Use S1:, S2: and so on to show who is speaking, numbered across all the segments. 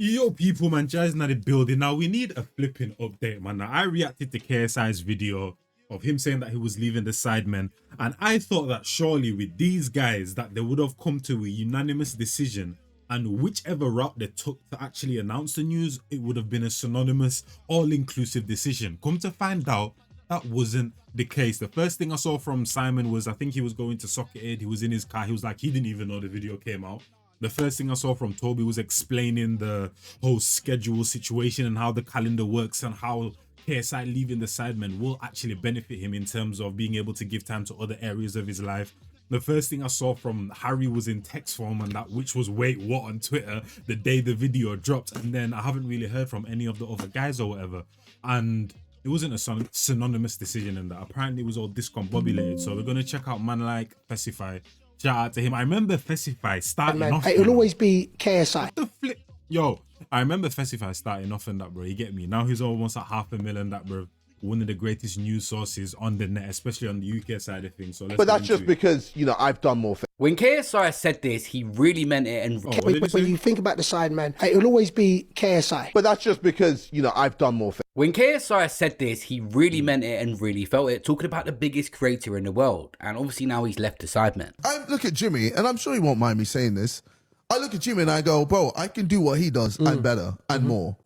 S1: Yo, people, man, Jai's not the building. Now, we need a flipping update, man. Now, I reacted to KSI's video of him saying that he was leaving the Sidemen, and I thought that surely with these guys that they would have come to a unanimous decision, and whichever route they took to actually announce the news, it would have been a synonymous, all-inclusive decision. Come to find out, that wasn't the case. The first thing I saw from Simon was, I think he was going to Socket Aid. He was in his car. He was like, he didn't even know the video came out. The first thing I saw from Toby was explaining the whole schedule situation and how the calendar works and how KSI leaving the Sidemen will actually benefit him in terms of being able to give time to other areas of his life. The first thing I saw from Harry was in text form, and that which was wait what on Twitter the day the video dropped, and then I haven't really heard from any of the other guys or whatever. And it wasn't a synonymous decision in that. Apparently it was all discombobulated. So we're gonna check out man like Fesify. Shout out to him. I remember Fesify starting off.
S2: It'll always be KSI.
S1: What the flip? Yo, I remember Fesify starting off in that, bro. You get me? Now he's almost at 500,000, that, bro. One of the greatest news sources on the net, especially on the UK side of things. So let's.
S3: But that's just because, you know, I've done more things.
S4: When KSI said this, he really meant it. And
S2: When you think about the Sidemen, it'll always be KSI.
S3: But that's just because, you know, I've done more things.
S4: When KSI said this, he really meant it and really felt it, talking about the biggest creator in the world. And obviously now he's left the Sidemen.
S5: I look at Jimmy, and I'm sure he won't mind me saying this. I look at Jimmy and I go, bro, I can do what he does and better and more.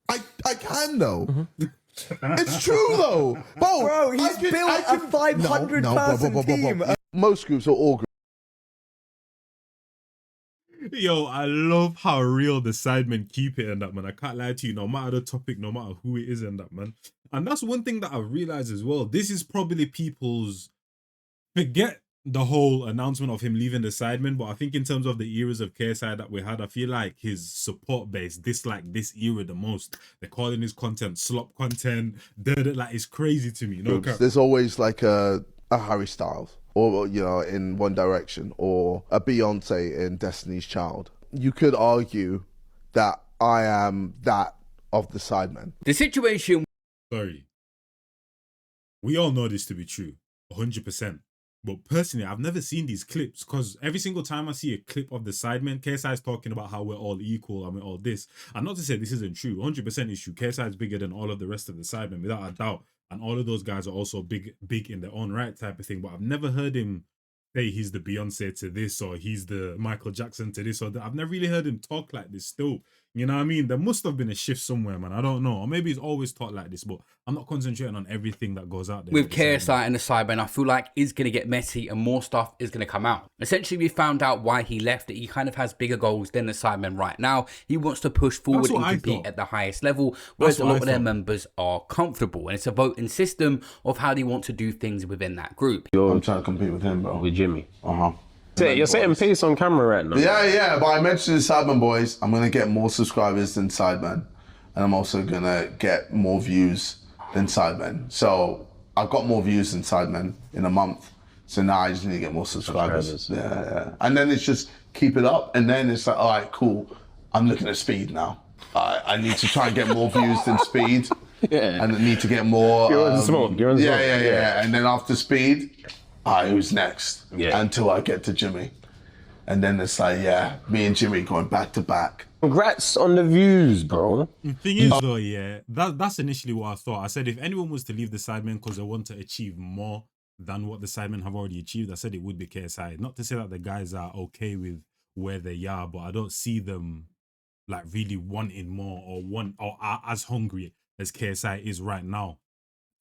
S5: I can, though. It's true, though.
S6: Bro, he's built a 500-person team.
S3: Most groups are all groups.
S1: Yo, I love how real the Sidemen keep it and that, man. I can't lie to you, no matter the topic, no matter who it is and that, man. And that's one thing that I've realized as well. This is probably people's, forget the whole announcement of him leaving the Sidemen, but I think in terms of the eras of KSI that we had, I feel like his support base dislike this era the most. They're calling his content slop content. Like, it's crazy to me. No,
S3: there's always like a Harry Styles, or, you know, in One Direction, or a Beyonce in Destiny's Child. You could argue that I am that of the Sidemen.
S4: The situation...
S1: Sorry. We all know this to be true, 100%. But personally, I've never seen these clips, because every single time I see a clip of the Sidemen, KSI is talking about how we're all equal and we're all this. And not to say this isn't true, 100% is true. KSI is bigger than all of the rest of the Sidemen, without a doubt. And all of those guys are also big in their own right type of thing. But I've never heard him say he's the Beyonce to this, or he's the Michael Jackson to this, or that. I've never really heard him talk like this still. You know what I mean? There must have been a shift somewhere, man. I don't know. Or maybe he's always taught like this, but I'm not concentrating on everything that goes out there.
S4: With KSI and the Sidemen, I feel like it's going to get messy and more stuff is going to come out. Essentially, we found out why he left, that he kind of has bigger goals than the Sidemen right now. He wants to push forward and compete at the highest level, whereas a lot of their members are comfortable. And it's a voting system of how they want to do things within that group.
S7: I'm trying to compete with him, bro.
S8: With Jimmy.
S7: You're setting pace on camera right now.
S5: Yeah, but I mentioned the Sidemen boys. I'm going to get more subscribers than Sidemen. And I'm also going to get more views than Sidemen. So I've got more views than Sidemen in a month. So now I just need to get more subscribers. Yeah. And then it's just keep it up. And then it's like, all right, cool. I'm looking at Speed now. I need to try and get more views than Speed. And I need to get more...
S7: You're on the smoke.
S5: Yeah. And then after Speed... who's next? Until I get to Jimmy. And then it's like, me and Jimmy going back to back.
S7: Congrats on the views, bro.
S1: The thing is, though, that's initially what I thought. I said if anyone was to leave the Sidemen because they want to achieve more than what the Sidemen have already achieved, I said it would be KSI. Not to say that the guys are okay with where they are, but I don't see them like really wanting more or are as hungry as KSI is right now.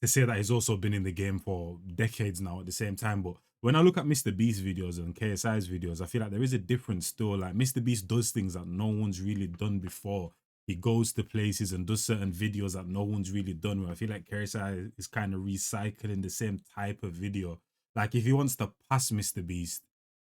S1: To say that he's also been in the game for decades now at the same time. But when I look at Mr. Beast's videos and KSI's videos, I feel like there is a difference still. Like, Mr. Beast does things that no one's really done before. He goes to places and does certain videos that no one's really done. Where I feel like KSI is kind of recycling the same type of video. Like, if he wants to pass Mr. Beast,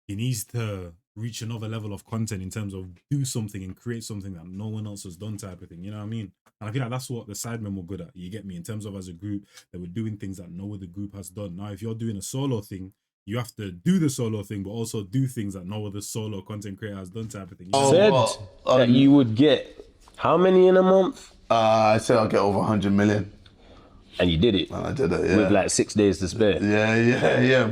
S1: he needs to reach another level of content in terms of do something and create something that no one else has done type of thing. You know what I mean? And I feel like that's what the Sidemen were good at. You get me? In terms of as a group, they were doing things that no other group has done. Now, if you're doing a solo thing, you have to do the solo thing, but also do things that no other solo content creator has done type of thing. You know?
S7: Said that you would get how many in a month?
S5: I said I'll get over 100 million.
S7: And you did it.
S5: And I did it,
S7: With like 6 days to spare.
S5: Yeah.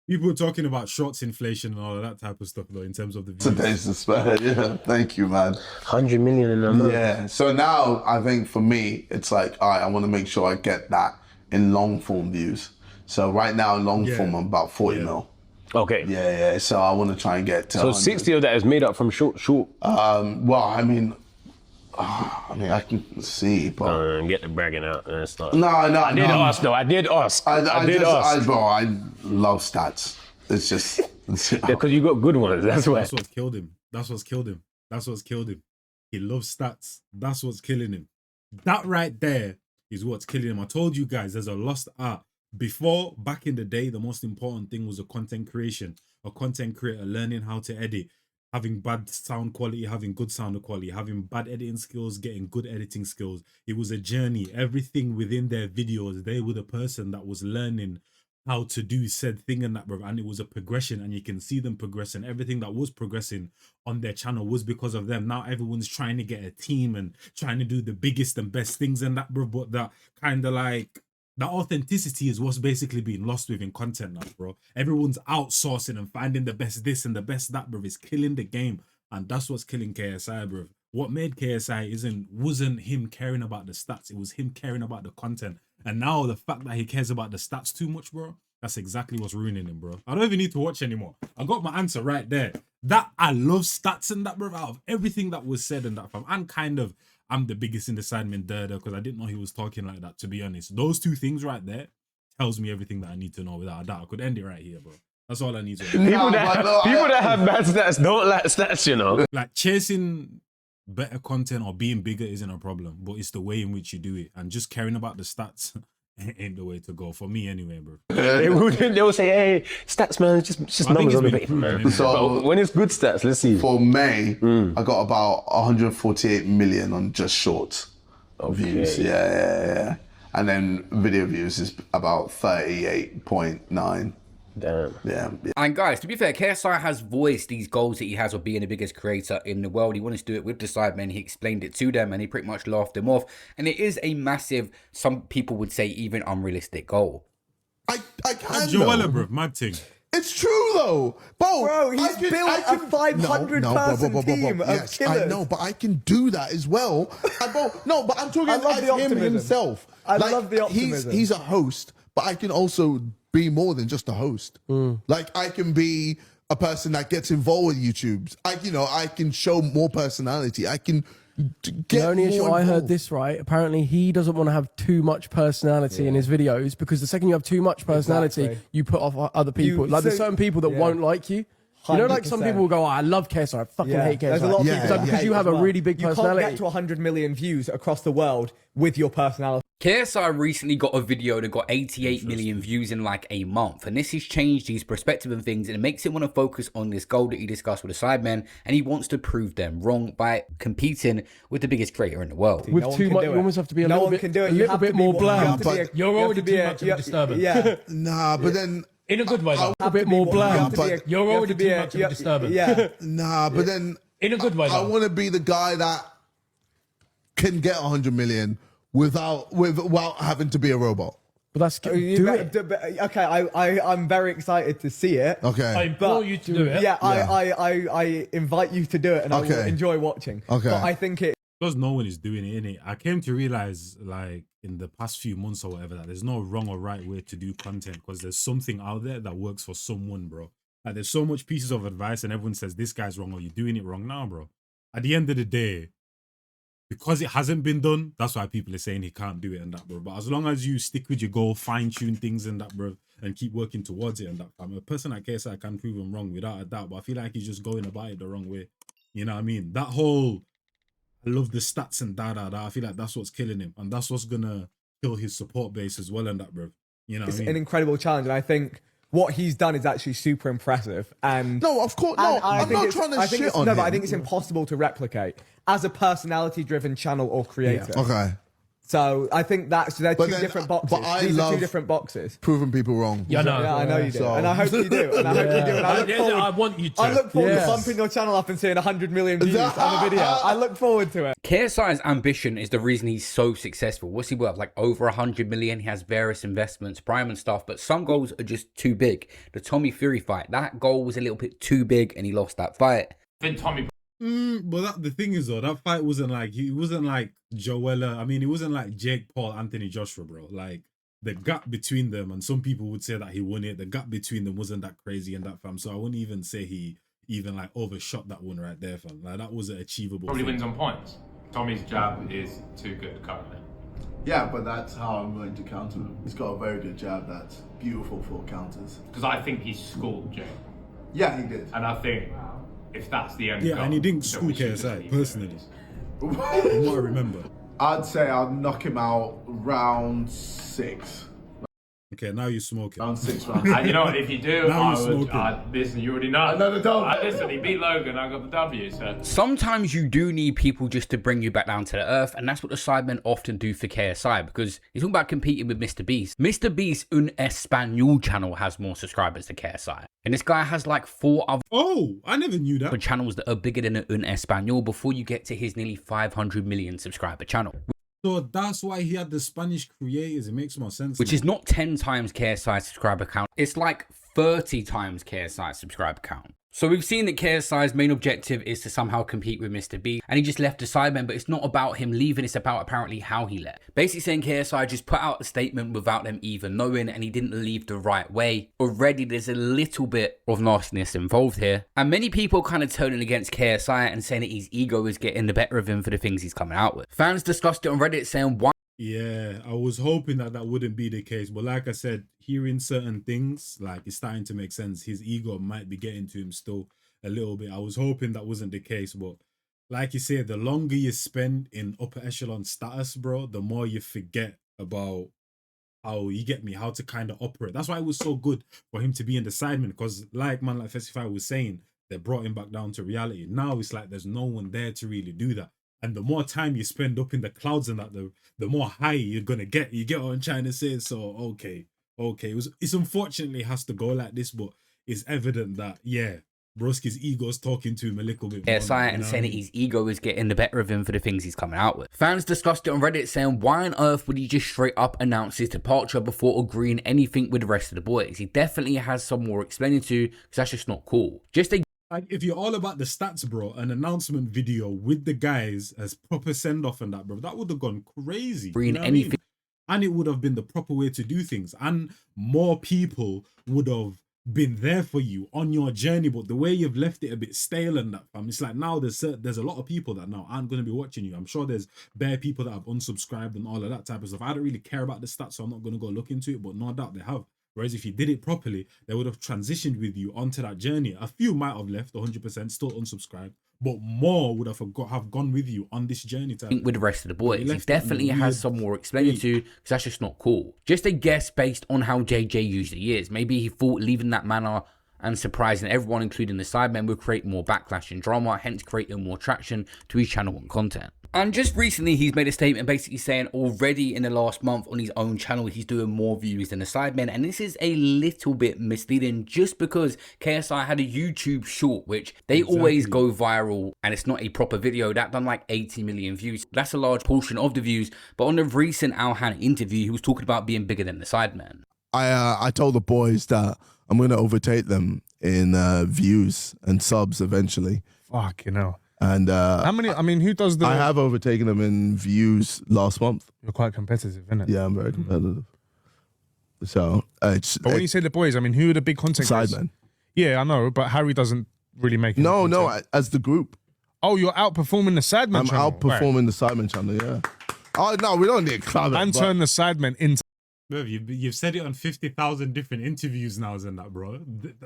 S1: People were talking about shorts inflation and all of that type of stuff, though, in terms of the views.
S5: Today's despair. Yeah, thank you, man.
S7: 100 million in a month.
S5: Yeah. So now I think for me, it's like, all right, I want to make sure I get that in long form views. So right now, long form, I'm about 40 mil.
S7: Okay.
S5: Yeah. So I want to try and get to
S7: So
S5: 100.
S7: 60 of that is made up from short.
S5: Well, I mean, I can see, but
S7: Get the bragging out. That's not.
S5: no.
S7: I did ask though. I did ask. I did ask.
S5: Bro, I love stats. It's just
S7: Because you got good ones. That's why.
S1: That's what's killed him. That's what's killed him. That's what's killed him. He loves stats. That's what's killing him. That right there is what's killing him. I told you guys, there's a lost art. Before, back in the day, the most important thing was a content creation. A content creator learning how to edit, having bad sound quality, having good sound quality, having bad editing skills, getting good editing skills. It was a journey. Everything within their videos, they were the person that was learning how to do said thing and that, bro. And it was a progression, and you can see them progressing. Everything that was progressing on their channel was because of them. Now everyone's trying to get a team and trying to do the biggest and best things and that, bro. But that kind of like, that authenticity is what's basically being lost within content now, bro. Everyone's outsourcing and finding the best this and the best that, bro. It's killing the game. And that's what's killing KSI, bro. What made KSI wasn't him caring about the stats. It was him caring about the content. And now the fact that he cares about the stats too much, bro, that's exactly what's ruining him, bro. I don't even need to watch anymore. I got my answer right there. That I love stats and that, bro, out of everything that was said and that from. And kind of, I'm the biggest in the Sidemen there because I didn't know he was talking like that, to be honest. Those two things right there tells me everything that I need to know without a doubt. I could end it right here, bro. That's all I need to know.
S7: People that have bad stats don't like stats, you know.
S1: Like chasing better content or being bigger isn't a problem, but it's the way in which you do it. And just caring about the stats ain't the way to go. For me anyway, bro.
S7: They will say, hey, stats, man, it's just numbers on the paper, man.
S5: So
S7: but when it's good stats, let's see.
S5: For May, I got about 148 million on just shorts views. Yeah. And then video views is about 38.9.
S7: Damn.
S5: Yeah.
S4: And guys, to be fair, KSI has voiced these goals that he has of being the biggest creator in the world. He wanted to do it with the Sidemen. He explained it to them and he pretty much laughed them off. And it is a massive, some people would say even unrealistic goal.
S5: I can
S1: Joella, bro, mad thing.
S5: It's true though.
S6: Bro, he's built a 500-person team of
S3: yes,
S6: killers.
S3: I know, but I can do that as well. But I'm talking about him himself.
S6: I love the optimism.
S3: He's a host, but I can also be more than just a host. Like I can be a person that gets involved with YouTubes. I can show more personality. I can get
S8: the only issue
S3: more
S8: I heard
S3: involved.
S8: this right. Apparently, he doesn't want to have too much personality in his videos because the second you have too much personality, you put off other people. There's certain people that won't like you. You know, like some
S6: 100%.
S8: people will go, oh, I love KSI, I fucking hate KSI.
S6: There's a lot of people that
S8: because
S6: hate
S8: you have
S6: as
S8: a
S6: well.
S8: really big personality.
S6: You can't get to 100 million views across the world with your personality.
S4: KSI recently got a video that got 88 million views in like a month, and this has changed his perspective and things, and it makes him want to focus on this goal that he discussed with the Sidemen, and he wants to prove them wrong by competing with the biggest creator in the world.
S8: With too much, you almost have to be a little bit more bland.
S6: You're already too much of a disturbance. Yeah.
S3: Nah, but then
S8: In a good way, though. A bit more bland. You're already too much of a disturbance.
S6: Yeah.
S3: nah, but then
S8: In a good way,
S3: I
S8: though.
S3: want to be the guy that can get 100 million without having to be a robot.
S8: But that's
S6: Okay, I'm very excited to see it.
S3: Okay.
S8: I implore you to do it.
S6: Yeah, I invite you to do it, and I will enjoy watching.
S3: Okay.
S6: But I think it.
S1: Because no one is doing it, innit? I came to realize, like, in the past few months or whatever, that there's no wrong or right way to do content because there's something out there that works for someone, bro. Like, there's so much pieces of advice and everyone says, this guy's wrong or you're doing it wrong now, bro. At the end of the day, because it hasn't been done, that's why people are saying he can't do it and that, bro. But as long as you stick with your goal, fine-tune things and that, bro, and keep working towards it and that, I'm a person like KSI can prove him wrong without a doubt, but I feel like he's just going about it the wrong way. You know what I mean? That whole, I love the stats and I feel like that's what's killing him. And that's what's gonna kill his support base as well and that, bro. You know what I mean?
S6: An incredible challenge, and I think what he's done is actually super impressive. And
S3: No, of course, no. I'm not trying to shit on him.
S6: but I think it's impossible to replicate as a personality-driven channel or creator.
S3: Okay.
S6: So I think they're two different boxes.
S3: But I
S6: These are
S3: love
S6: two different boxes.
S3: proving people wrong.
S9: Yeah, no.
S6: Yeah, I know you do.
S3: So-
S6: And I hope you do. And I hope you do. And
S9: I want you to.
S6: I look forward
S8: Yes.
S6: to bumping your channel up and seeing 100 million views on a video. I look forward to it.
S4: KSI's ambition is the reason he's so successful. What's he worth? Like over 100 million. He has various investments, Prime and stuff, but some goals are just too big. The Tommy Fury fight, that goal was a little bit too big and he lost that fight.
S9: Then Tommy.
S1: But the thing is though, that fight wasn't like Joella. I mean, it wasn't like Jake Paul, Anthony Joshua, bro. Like the gap between them, and some people would say that he won it. The gap between them wasn't that crazy in that fam. So I wouldn't even say he even like overshot that one right there, fam. Like that was an achievable.
S9: Probably
S1: thing.
S9: wins on points. Tommy's jab is too good currently.
S5: Yeah, but that's how I'm going to counter him. He's got a very good jab that's beautiful for counters.
S9: Because I think he schooled Jake.
S5: Yeah, he did.
S9: And I think if that's the end
S1: Yeah,
S9: goal,
S1: and he didn't
S9: then
S1: school
S9: we should just
S1: KSI
S9: leave it
S1: personally.
S9: as
S1: From what I remember.
S5: I'd say I'll knock him out round 6.
S1: Okay, now you're smoking.
S5: Round 6 round.
S9: And you know what, if you do,
S1: Now
S9: I
S1: you're
S9: would.
S1: smoking.
S9: Listen, you already know.
S5: Another dub.
S9: Listen, he beat Logan, I got the W, so.
S4: Sometimes you do need people just to bring you back down to the earth, and that's what the Sidemen often do for KSI, because he's talking about competing with Mr. Beast. Mr. Beast Un Espanol channel has more subscribers than KSI. And this guy has like 4 other
S1: Oh, I never knew that.
S4: channels that are bigger than Un Espanol before you get to his nearly 500 million subscriber channel.
S1: So that's why he had the Spanish creators. It makes more sense.
S4: Which
S1: now.
S4: is not 10 times KSI's subscriber count. It's like 30 times KSI's subscriber count. So we've seen that KSI's main objective is to somehow compete with Mr. B, and he just left the Sidemen, but it's not about him leaving, it's about apparently how he left. Basically saying KSI just put out a statement without them even knowing, and he didn't leave the right way. Already there's a little bit of nastiness involved here, and many people kind of turning against KSI and saying that his ego is getting the better of him for the things he's coming out with. Fans discussed it on Reddit saying why.
S1: Yeah, I was hoping that that wouldn't be the case, but like I said, hearing certain things, like it's starting to make sense. His ego might be getting to him still a little bit. I was hoping that wasn't the case, but like you said, the longer you spend in upper echelon status, bro, the more you forget about how you get me, how to kind of operate. That's why it was so good for him to be in the Sidemen, because like Festify was saying, they brought him back down to reality. Now it's like there's no one there to really do that. And the more time you spend up in the clouds and that, the more high you're gonna get. You get what I'm trying to say? So okay. It's unfortunately has to go like this, but it's evident that yeah, Broski's ego's talking to him a little bit.
S4: KSI and saying that his ego is getting the better of him for the things he's coming out with. Fans discussed it on Reddit saying why on earth would he just straight up announce his departure before agreeing anything with the rest of the boys? He definitely has some more explaining to, because that's just not cool. Just a
S1: like if you're all about the stats, bro, an announcement video with the guys as proper send off and that, bro, that would have gone crazy. You know what I mean? And it would have been the proper way to do things, and more people would have been there for you on your journey. But the way you've left it a bit stale and that, fam, it's like now there's a lot of people that now aren't going to be watching you. I'm sure there's bare people that have unsubscribed and all of that type of stuff. I don't really care about the stats, so I'm not going to go look into it, but no doubt they have. Whereas if you did it properly, they would have transitioned with you onto that journey. A few might have left 100%, still unsubscribed, but more would have gone with you on this journey.
S4: With the rest of the boys, he definitely has some more explaining to, because that's just not cool. Just a guess based on how JJ usually is. Maybe he thought leaving that manner and surprising everyone, including the Sidemen, would create more backlash and drama, hence creating more traction to his channel and content. And just recently, he's made a statement basically saying already in the last month on his own channel, he's doing more views than the Sidemen. And this is a little bit misleading just because KSI had a YouTube short, which they always go viral and it's not a proper video. That done like 80 million views. That's a large portion of the views. But on the recent Alhan interview, he was talking about being bigger than the Sidemen.
S3: I told the boys that I'm going to overtake them in views and subs eventually.
S10: Fucking hell.
S3: And
S10: how many? I mean, who does the?
S3: I have overtaken them in views last month.
S10: You're quite competitive, isn't it?
S3: Yeah, I'm very competitive. So it's.
S10: But when you say the boys, I mean, who are the big content creators?
S3: Sidemen.
S10: Yeah, I know, but Harry doesn't really make.
S3: No, as the group.
S10: Oh, you're outperforming the Sidemen.
S3: I'm
S10: channel.
S3: outperforming the Sidemen channel. Yeah. Oh no, we don't need to club it.
S10: And turn the Sidemen into.
S1: Bro, you've said it on 50,000 different interviews now and that, bro.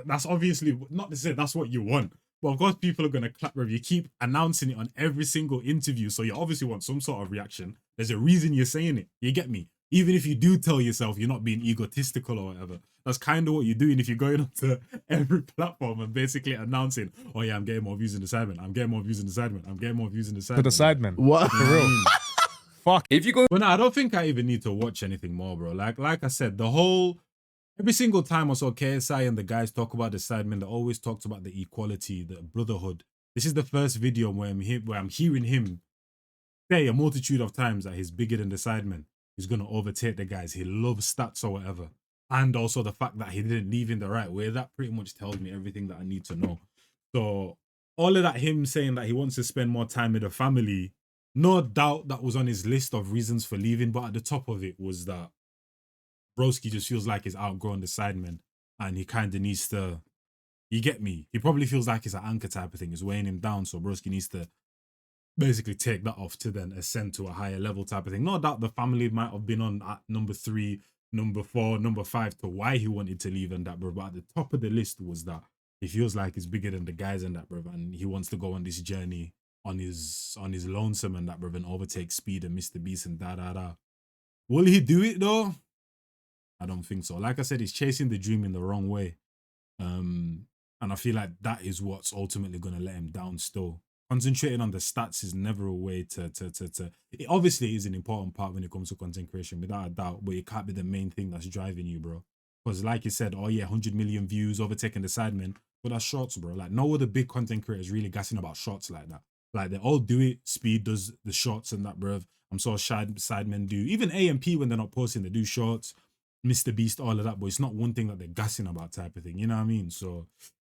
S1: That's obviously not to say that's what you want. But of course, people are going to clap, bro. You keep announcing it on every single interview, so you obviously want some sort of reaction. There's a reason you're saying it. You get me? Even if you do tell yourself you're not being egotistical or whatever, that's kind of what you're doing if you're going onto every platform and basically announcing, oh yeah, I'm getting more views in the Sidemen. I'm getting more views in the Sidemen. I'm getting more views in the Sidemen.
S10: To the Sidemen.
S3: What?
S10: For real. fuck.
S4: If you go,
S1: Well, no, I don't think I even need to watch anything more, bro. Like I said, every single time I saw KSI and the guys talk about the Sidemen, they always talked about the equality, the brotherhood. This is the first video where I'm hearing him say a multitude of times that he's bigger than the Sidemen. He's gonna overtake the guys. He loves stats or whatever. And also the fact that he didn't leave in the right way. That pretty much tells me everything that I need to know. So all of that, him saying that he wants to spend more time with the family, no doubt that was on his list of reasons for leaving. But at the top of it was that Broski just feels like he's outgrown the Sidemen and he kind of needs to, you get me? He probably feels like it's an anchor type of thing. It's weighing him down. So Broski needs to basically take that off to then ascend to a higher level type of thing. No doubt the family might have been on at number 3, number 4, number 5 to why he wanted to leave and that, bro. But at the top of the list was that he feels like he's bigger than the guys and that, bro. And he wants to go on this journey on his lonesome and that, bro, and overtake Speed and Mr. Beast and da. Will he do it though? I don't think so. Like I said, he's chasing the dream in the wrong way. And I feel like that is what's ultimately going to let him down still. Concentrating on the stats is never a way to it obviously is an important part when it comes to content creation, without a doubt, but it can't be the main thing that's driving you, bro. Because like you said, oh yeah, 100 million views, overtaking the Sidemen, but that's shorts, bro. Like no other big content creators really gassing about shorts like that. Like they all do it. Speed does the shorts and that, bro. I'm sure Sidemen do. Even AMP when they're not posting, they do shorts. Mr. Beast, all of that, but it's not one thing that they're gassing about type of thing. You know what I mean? So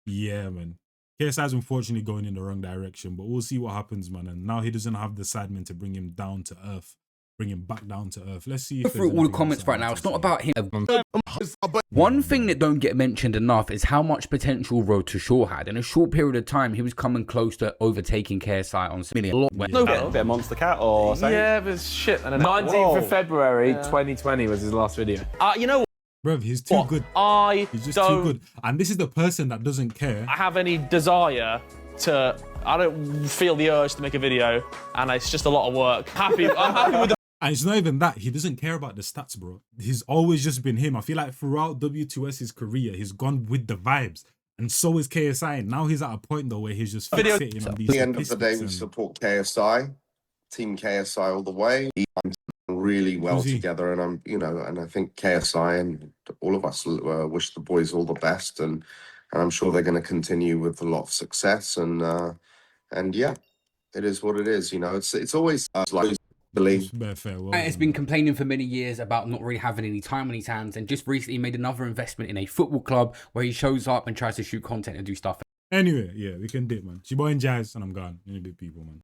S1: yeah, man. KSI's unfortunately going in the wrong direction, but we'll see what happens, man. And now he doesn't have the Sidemen to bring him down to earth, bring him back down to earth. Let's see.
S4: Through all the comments right now, it's not about him. One thing that don't get mentioned enough is how much potential Road to Shore had. In a short period of time, he was coming close to overtaking KSI on million.
S7: No bit of Monster Cat or something.
S11: Yeah, but shit.
S7: 19th
S11: of February 2020 was his last video. You know what?
S1: Bruv, he's too good. He's just too good. And this is the person that doesn't care.
S11: I have any desire to. I don't feel the urge to make a video, and it's just a lot of work. I'm happy with the.
S1: And it's not even that. He doesn't care about the stats, bro. He's always just been him. I feel like throughout W2S's career, he's gone with the vibes. And so is KSI. Now he's at a point, though, where he's just fixating on these.
S12: At the end of the day, we support KSI. Team KSI all the way. Really well together, and and I think KSI and all of us wish the boys all the best, and I'm sure they're going to continue with a lot of success, and yeah, it is what it is. It's always like
S4: has been complaining for many years about not really having any time on his hands, and just recently made another investment in a football club where he shows up and tries to shoot content and do stuff.
S1: Anyway, yeah, we can dip, man. She boy and Jazz, and I'm gone. Any big people, man.